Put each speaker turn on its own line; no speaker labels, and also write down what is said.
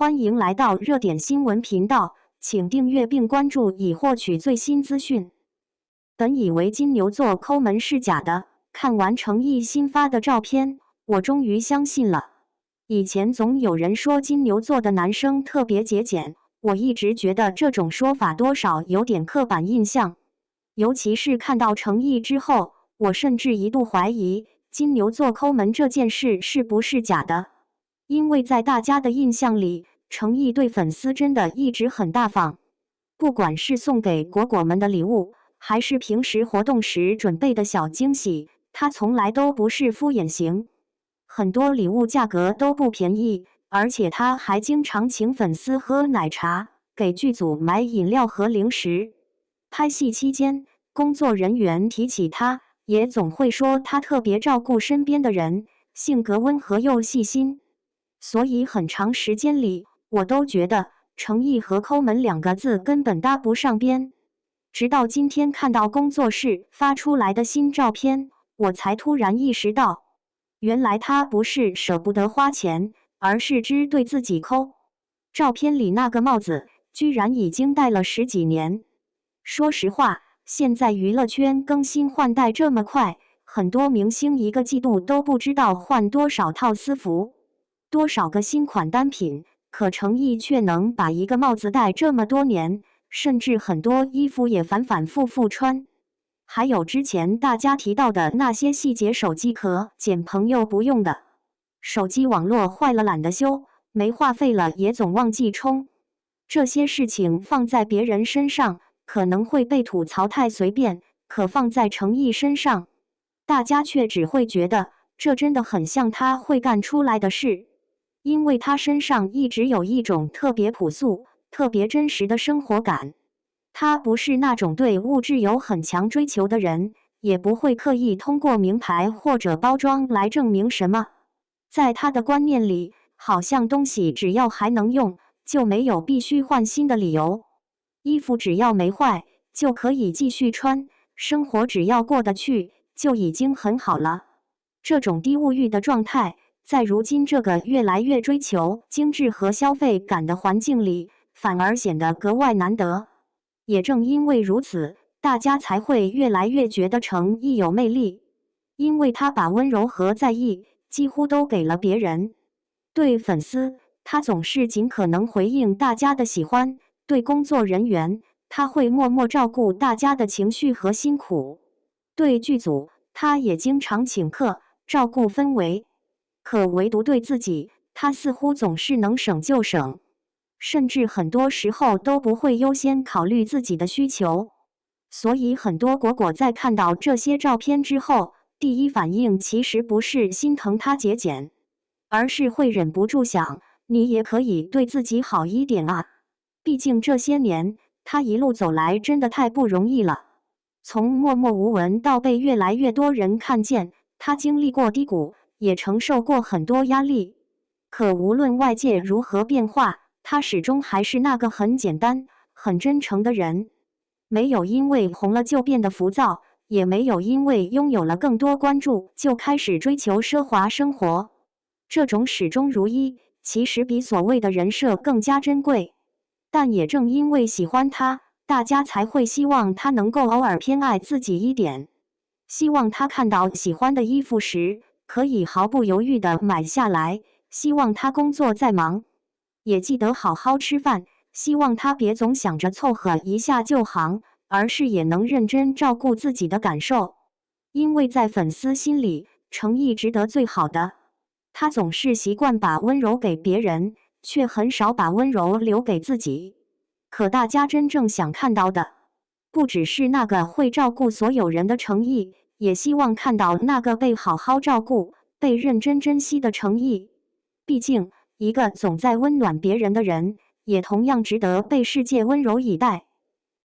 欢迎来到热点新闻频道，请订阅并关注以获取最新资讯。本以为金牛座抠门是假的，看完程毅新发的照片，我终于相信了。以前总有人说金牛座的男生特别节俭，我一直觉得这种说法多少有点刻板印象。尤其是看到程毅之后，我甚至一度怀疑金牛座抠门这件事是不是假的。因为在大家的印象里，程毅对粉丝真的一直很大方，不管是送给果果们的礼物，还是平时活动时准备的小惊喜，他从来都不是敷衍型。很多礼物价格都不便宜，而且他还经常请粉丝喝奶茶，给剧组买饮料和零食。拍戏期间，工作人员提起他，也总会说他特别照顾身边的人，性格温和又细心。所以很长时间里，我都觉得程毅和抠门两个字根本搭不上边。直到今天看到工作室发出来的新照片，我才突然意识到，原来他不是舍不得花钱，而是只对自己抠。照片里那个帽子，居然已经戴了10几年。说实话，现在娱乐圈更新换代这么快，很多明星一个季度都不知道换多少套私服，多少个新款单品，可程毅却能把一个帽子戴这么多年，甚至很多衣服也反反复复穿。还有之前大家提到的那些细节，手机壳捡朋友不用的，手机网络坏了懒得修，没话费了也总忘记充。这些事情放在别人身上可能会被吐槽太随便，可放在程毅身上，大家却只会觉得这真的很像他会干出来的事。因为他身上一直有一种特别朴素、特别真实的生活感。他不是那种对物质有很强追求的人，也不会刻意通过名牌或者包装来证明什么。在他的观念里，好像东西只要还能用，就没有必须换新的理由。衣服只要没坏，就可以继续穿，生活只要过得去，就已经很好了。这种低物欲的状态，在如今这个越来越追求精致和消费感的环境里，反而显得格外难得。也正因为如此，大家才会越来越觉得程毅有魅力，因为他把温柔和在意几乎都给了别人。对粉丝，他总是尽可能回应大家的喜欢；对工作人员，他会默默照顾大家的情绪和辛苦；对剧组，他也经常请客，照顾氛围。可唯独对自己，他似乎总是能省就省，甚至很多时候都不会优先考虑自己的需求。所以很多果果在看到这些照片之后，第一反应其实不是心疼他节俭，而是会忍不住想，你也可以对自己好一点啊。毕竟这些年，他一路走来真的太不容易了。从默默无闻到被越来越多人看见，他经历过低谷，也承受过很多压力。可无论外界如何变化，他始终还是那个很简单、很真诚的人。没有因为红了就变得浮躁，也没有因为拥有了更多关注就开始追求奢华生活。这种始终如一，其实比所谓的人设更加珍贵。但也正因为喜欢他，大家才会希望他能够偶尔偏爱自己一点，希望他看到喜欢的衣服时，可以毫不犹豫地买下来，希望他工作再忙，也记得好好吃饭，希望他别总想着凑合一下就好，而是也能认真照顾自己的感受。因为在粉丝心里，程毅值得最好的。他总是习惯把温柔给别人，却很少把温柔留给自己。可大家真正想看到的，不只是那个会照顾所有人的程毅，也希望看到那个被好好照顾、被认真珍惜的程毅。毕竟，一个总在温暖别人的人，也同样值得被世界温柔以待。